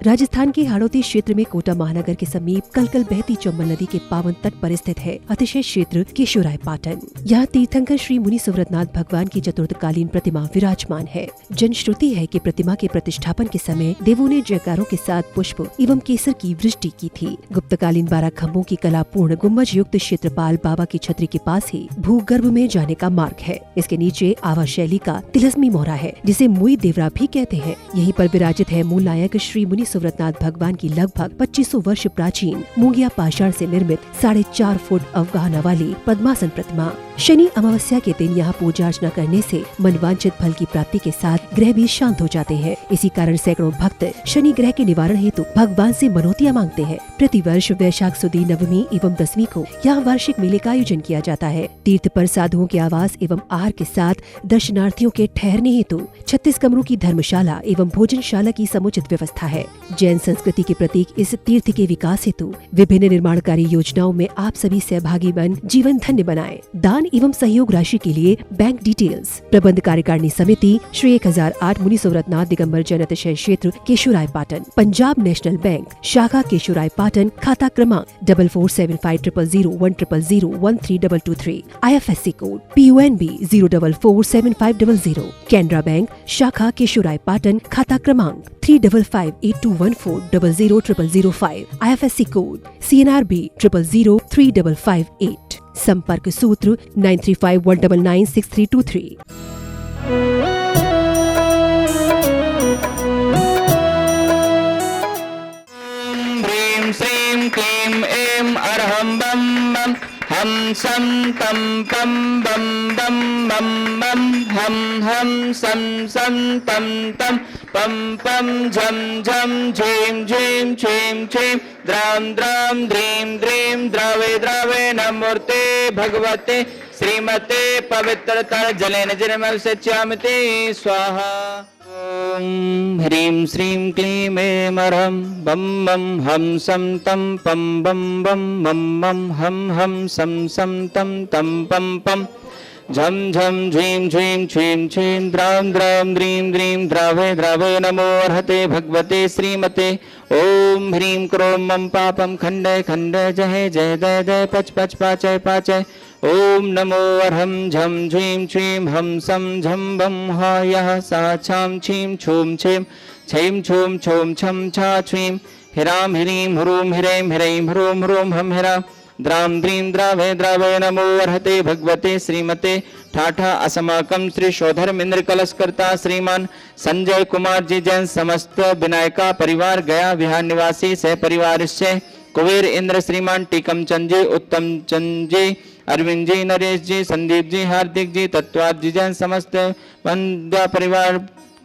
राजस्थान के हाड़ौती क्षेत्र में कोटा महानगर के समीप कलकल बहती चंबल नदी के पावन तट पर स्थित है अतिशय क्षेत्र केशोराय पाटन। यहाँ तीर्थंकर श्री मुनि सुव्रतनाथ भगवान की चतुर्थकालीन प्रतिमा विराजमान है। जनश्रुति है कि प्रतिमा के प्रतिष्ठापन के समय देवों ने जयकारों के साथ पुष्प एवं केसर की वृष्टि की थी। गुप्तकालीन 12 खम्भों की कलापूर्ण गुम्बज युक्त क्षेत्रपाल बाबा की छतरी के पास ही भूगर्भ में जाने का मार्ग है। इसके नीचे आवा शैली का तिलस्मी मोहरा है, जिसे मुई देवरा भी कहते हैं। यहीं पर विराजित है मूल नायक श्री मुनि सुव्रतनाथ भगवान की लगभग 2500 वर्ष प्राचीन मूंगिया पाषाण से निर्मित 4.5 फुट अवगाहना वाली पद्मासन प्रतिमा। शनि अमावस्या के दिन यहाँ पूजा अर्चना करने से मनवांछित फल की प्राप्ति के साथ ग्रह भी शांत हो जाते हैं। इसी कारण सैकड़ों भक्त शनि ग्रह के निवारण हेतु भगवान से मनौतियाँ मांगते हैं। प्रतिवर्ष वैशाख सुदी नवमी एवं 10वीं को यहाँ वार्षिक मेले का आयोजन किया जाता है। तीर्थ पर साधुओं के आवास एवं आहार के साथ दर्शनार्थियों के ठहरने हेतु 36 कमरों की धर्मशाला एवं भोजनशाला की समुचित व्यवस्था है। जैन संस्कृति के प्रतीक इस तीर्थ के विकास हेतु विभिन्न निर्माणकारी योजनाओं में आप सभी सहभागी बन जीवन धन्य बनाएं। दान एवं सहयोग राशि के लिए बैंक डिटेल्स। प्रबंध कार्यकारिणी समिति श्री 1008 मुनि सुव्रतनाथ दिगंबर जैन अतिशय क्षेत्र केशोराय पाटन, पंजाब नेशनल बैंक शाखा केशोराय पाटन, खाता क्रमांक 4475001000132223, IFSC code PUNB 0447500, Canara bank शाखा केशोराय पाटन, खाता क्रमांक 355821400005, IFSC कोड CNRB 00035558। संपर्क सूत्र 9351996323। ह्रीं श्रीं क्लीं ऐं अर्हं बं बं हम सं तं पं बं बं बं बं हम हम सं सं तं तं पं पं झं झं झीं झीं छीं छीं द्रां द्रां द्रीं द्रीं द्रावे द्रावे नमोर्ते भगवते श्रीमते पवित्रतर जलेन जन्मस्यामिते स्वाहा। ॐ ह्रीं श्रीं क्लीं ऐं अर्हं बं बं हम सं तं पं बं बं बं बं हम हम सं सं तं तं पं पं झं झं झीं झीं छीं छीं द्रां द्रां द्रीं द्रीं द्रावे द्रावे नमो अर्हते भगवते श्रीमते। ॐ ह्रीं क्रों मम पापं खण्डय खण्डय जय जय दय दय पच पच पाचय पाचय। ॐ नमो अर्हं झं झीं छीं हम सं झं बं हा यः सा छां छीं छूं छीं छीं छूं छूं छं छा छीं ह्रां ह्रीं ह्रूं ह्रैं ह्रैं ह्रूं ह्रूं हम ह्रां द्रां द्रीं द्रावे द्रावे नमो अर्हते भगवते श्रीमते। ठाठा असमाकम श्री शोधर्मेंद्र कलशकर्ता श्रीमान संजय कुमार जी जैन समस्त विनायका परिवार गया विहार निवासी सह परिवार से कुबेर इंद्र श्रीमान टीकम चंद जी उत्तम चंद जी अरविंद जी नरेश जी संदीप जी हार्दिक जी तत्वाद जी जैन समस्त वंद्या परिवार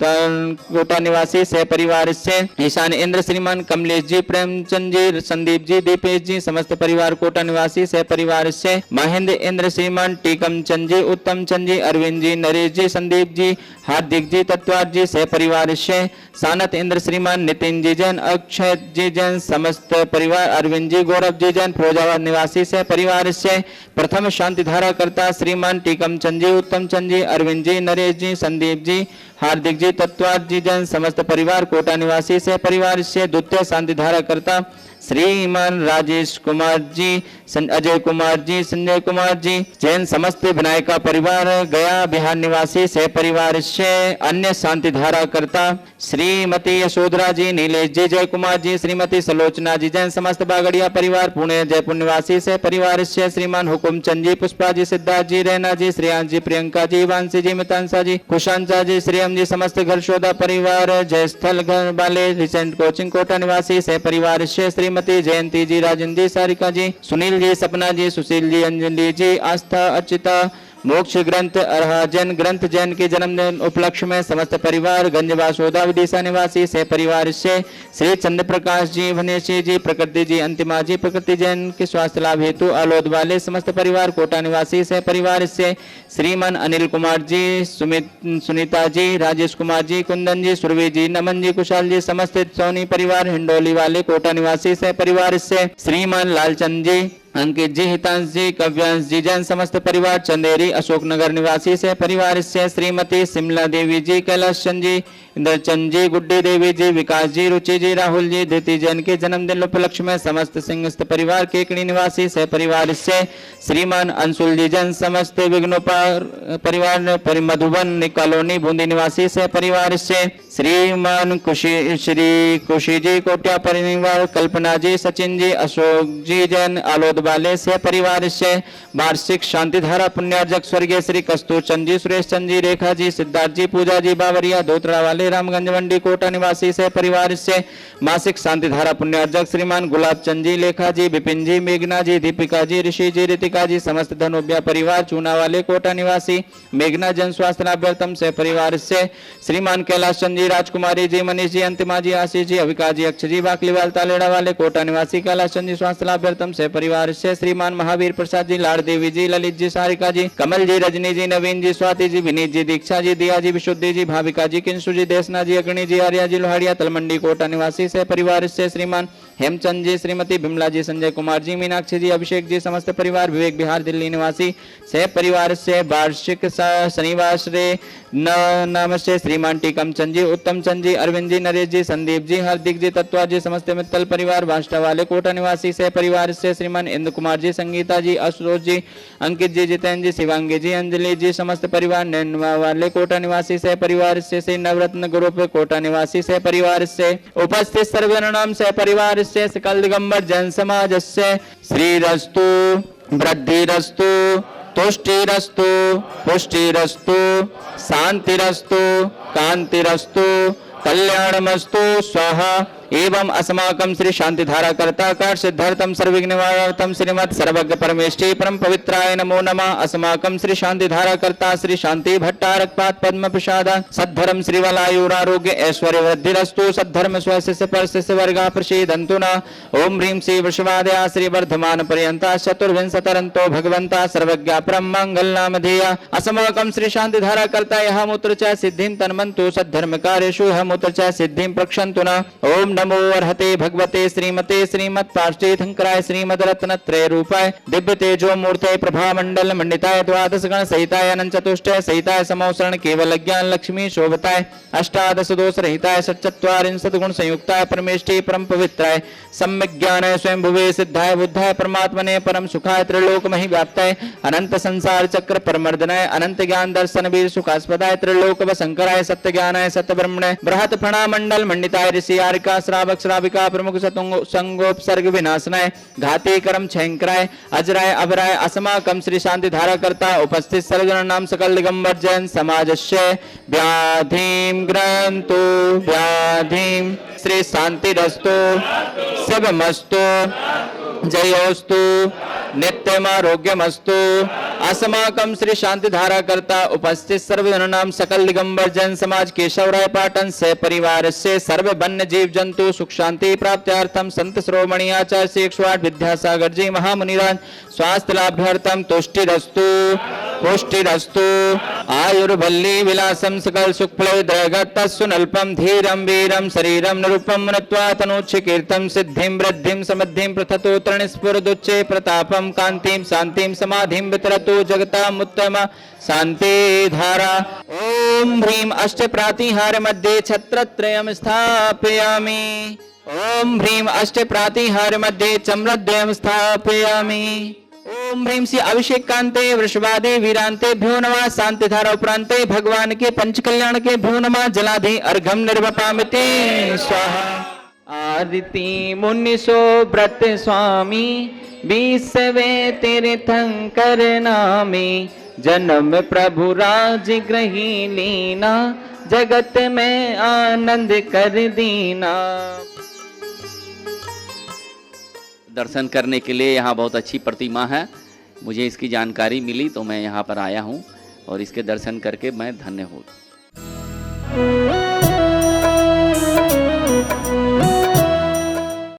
कोटा निवासी सह परिवार से ईशान इंद्र श्रीमान कमलेश जी प्रेमचंद जी संदीप जी दीपेश जी समस्त परिवार कोटा निवासी सह परिवार से महेंद्र इंद्र श्रीमान टीकम चंद जी उत्तम चंद जी अरविंद जी नरेश जी संदीप जी हार्दिक जी तत्वाद जी सह परिवार से सानत इंद्र श्रीमान नितिन जी जैन अक्षय जी जैन समस्त परिवार अरविंद जी गौरव जी जैन फिरोजाबाद निवासी सह परिवार से प्रथम शांति धारा करता श्रीमान टीकम चंद जी उत्तम चंद जी अरविंद जी नरेश जी संदीप जी हार्दिक जी तत्वाद जी जैन समस्त परिवार कोटा निवासी से परिवार से द्वितीय शांति धारा करता श्रीमान राजेश कुमार जी अजय कुमार जी संजय कुमार जी जैन समस्त विनायका परिवार गया बिहार निवासी सह परिवार से अन्य शांति धारा करता श्रीमती यशोधरा जी नीलेश जी जय कुमार जी श्रीमती सलोचना जी जैन समस्त बागड़िया परिवार पुणे जयपुर निवासी सह परिवार से श्रीमान हुकुम चंद जी पुष्पा जी सिद्धार्थ जी रैना जी श्रेयांश जी प्रियंका जी वांसी जी मितांसा जी कुशांचा जी श्रीयम जी समस्त घर शोधा परिवार जयस्थल घर वाले रिसेंट कोचिंग कोटा निवासी सह परिवार से श्रीमती जयंती जी राजेंद्र जी सारिका जी सुनील जी सपना जी सुशील जी अंजलि जी आस्था अच्युता मोक्ष ग्रंथ अर्हाजन ग्रंथ जैन के जन्मदिन उपलक्ष्य में समस्त परिवार गंजवासोदा विदिशा निवासी से परिवार से श्री चंद्र प्रकाश जी वनेशी जी प्रकृति जी अंतिमा जी प्रकृति जैन के स्वास्थ्य लाभ हेतु अलोद वाले समस्त परिवार कोटा निवासी से परिवार से श्रीमान अनिल कुमार जी सुनीता जी राजेश कुमार जी कुंदन जी सुरभि जी नमन जी कुशाल जी समस्त सोनी परिवार हिंडोली वाले कोटा निवासी से परिवार से श्रीमान लालचंद जी अंकित जी हितांश जी कव्यांश जी जैन समस्त परिवार चंदेरी अशोकनगर निवासी से परिवार से श्रीमती शिमला देवी जी कैलाश चंद जी इंद्रचंद जी, गुड्डी देवी जी, विकास जी, रुचि जी, राहुल जी, धृति जैन के जन्मदिन उपलक्ष्य में समस्त सिंहस्थ परिवार केकड़ी निवासी सह परिवार से श्रीमान अंशुल जी जैन, समस्त विघ्नोपार परिवार मधुबन कॉलोनी बूंदी निवासी सह परिवार से श्रीमान श्री खुशी जी कोटिया परिवार, कल्पना जी, सचिन जी, अशोक जी जैन आलोद वाले से परिवार से वार्षिक शांतिधारा पुण्यार्जक स्वर्गीय श्री कस्तूर चंद जी, सुरेश चंद जी, रेखा जी, सिद्धार्थ जी, पूजा जी, बावरिया धोतरा वाले रामगंज मंडी कोटा निवासी से परिवार से मासिक शांतिधारा पुण्यार्जक श्रीमान गुलाब चंद जी, लेखा जी, विपिन जी, मेघना जी, दीपिका जी, ऋषि जी, रितिका जी, समस्त धनोबिया परिवार चूना वाले कोटा निवासी मेघना जन स्वास्थ्य लाभार्थम से परिवार से श्रीमान कैलाश चंद जी, राजकुमारी जी, मनीष जी, अंतिमा जी, आशीष जी, अविका जी, अक्षय जी, बाकलीवाल तालेड़ा वाले कोटा निवासी कैलाश चंद जी स्वास्थ्य लाभार्थम से परिवार से श्रीमान महावीर प्रसाद जी, लाड़ देवी जी, ललित जी, सारिका जी, कमल जी, रजनी जी, नवीन जी, स्वाति जी, विनीत जी, दीक्षा जी, दिया जी, विशुद्धि जी, भाविका जी, किंसु जी, देसना जी, अग्नि जी, आर्या जी, लोहाड़िया तलमंडी कोटा निवासी से परिवार से श्रीमान हेमचंद जी, श्रीमती बिमला जी, संजय कुमार जी, मीनाक्षी जी, अभिषेक जी, समस्त परिवार विवेक बिहार दिल्ली निवासी से परिवार से वार्षिक शनिवार से नमस्ते श्रीमान टीकम चंद जी, उत्तम चंद जी, अरविंद जी, नरेश जी, संदीप जी, हार्दिक जी, तत्वा जी, समस्त मित्तल परिवार वाष्टा वाले कोटा निवासी से परिवार से श्रीमान इंद्र कुमार जी, संगीता जी, आशुतोष जी, अंकित जी, जितेंद्र जी, शिवांगी जी, अंजलि जी, समस्त परिवार नैनवा वाले कोटा निवासी से परिवार से श्री नवरत्न ग्रुप कोटा निवासी से परिवार से उपस्थित सर्वनाम से परिवार से सकल दिगंबर जन समाज से श्रीरस्तु वृद्धिरस्तु तुष्टिरस्तु पुष्टिरस्तु शांतिरस्तु कांतिरस्तु कल्याणमस्तु स्वाहा। एवं अस्माकं श्री शांतिधारा कर्ताकार सिद्धार्थम सर्वविघ्न निवारणम श्रीमत् सर्वज्ञ परमेष्ठी परम पवित्राय नमो नमः। अस्माकं श्री शांतिधारा कर्ता श्री शांति भट्टारकपात पद्म प्रसाद सद्धर्म श्रीवलायुरारोग्य ऐश्वर्य वृद्धिरस्तु सद्धर्म स्वस्य परस्य वर्गा प्रसीदन्तु न। ओम ह्रीं श्री वृषभादया श्री वर्धमान पर्यंता चतुर्विंशतरंतो भगवंता सर्वज्ञ परम मंगल नामधेय। अस्माकं श्री शांतिधारा कर्ता यह मूत्र च सिद्धिं तन्मन्तु सद्धर्म कार्येषु यह मूत्र च सिद्धिं प्रक्षन्तु न। ओम नमो अर्हते भगवते श्रीमते श्रीमत् पार्श्वेथंकराय श्रीमद रत्न त्रय रूपाय दिव्य तेजो मूर्ते प्रभा मंडल मंडिताय द्वादश गण सहिताय अनंत चतुष्टय सहिताय समौसरण केवल ज्ञान लक्ष्मी शोभताय अष्टादश दोष रहिताय सच्चत्वारिंशत् गुण संयुक्ताय परमेष्ठी परम पवित्राय सम्यक ज्ञानाय स्वयं भुवे सिद्धाय बुद्धाय परमात्मने परम सुखाय त्रिलोक महि व्याप्ताय अनंत संसार चक्र परमर्दनाय अनंत ज्ञान दर्शन वीर सुखास्पदाय त्रिलोक वशंकराय सत्य ज्ञानाय सत्य ब्रह्मणे बृहत फणा मंडल मंडिताय ऋषि आरिका श्रावक श्राविका प्रमुख संगोपसर्ग विनाशनाय घाते कर्म छयंकराय अजराय अभराय अस्माकं श्री शांतिधारा कर्ता उपस्थित सर्वजन नाम सकल दिगंबर जैन समाजस्य व्याधिं ग्रंथो व्याधिं श्री शांतिरस्तु शिवमस्तु जयोस्तु नित्यमारोग्यमस्तु। अस्माकं श्री शांतिधारा कर्ता उपस्थित सर्वजनानां सकल दिगंबर जैन समाज केशवराय पाटन से परिवार से सर्व वन्य जीव जंतु सुख शांति प्राप्त्यार्थम संत श्रोमणी आचार्य श्री 108 विद्यासागर जी महामुनिराज स्वास्थ्य लाभार्थम तुष्टिरस्तु पुष्टिरस्तु आयुर्भल्ली विलासम सकल सुखफलैर्दगतस्सुनल्पम धीरम वीरम शरीरम निरुपम नत्वा तनोच्छकीर्तम सिद्धिं वृद्धिं समृद्धिं प्रथतो तृणस्फुरदुच्चे प्रतापम कांतिं शांतिं समाधिं वितरतु जगतामुत्तम शांति धारा। ओम ह्रीं अष्ट प्रातिहार मध्ये छत्रत्रयं स्थापयामि। ओम ह्रीं अष्ट प्रातिहार मध्ये चम्रद्वयं स्थापयामि। ओम ह्रीं श्री अभिषेक कांते वृषभादे वीरांतेभ्यो नमः। शांतिधारा उपरांते भगवान के पंच कल्याण के भ्यो नमः। जलाधि अर्घम निर्वपामिते स्वाहा। आदिति मुनिसो व्रत स्वामी विश्वे तीर्थंकर नामी जन्म प्रभु राज ग्रही लीना जगत में आनंद कर दीना। दर्शन करने के लिए यहाँ बहुत अच्छी प्रतिमा है। मुझे इसकी जानकारी मिली तो मैं यहाँ पर आया हूँ और इसके दर्शन करके मैं धन्य हूँ।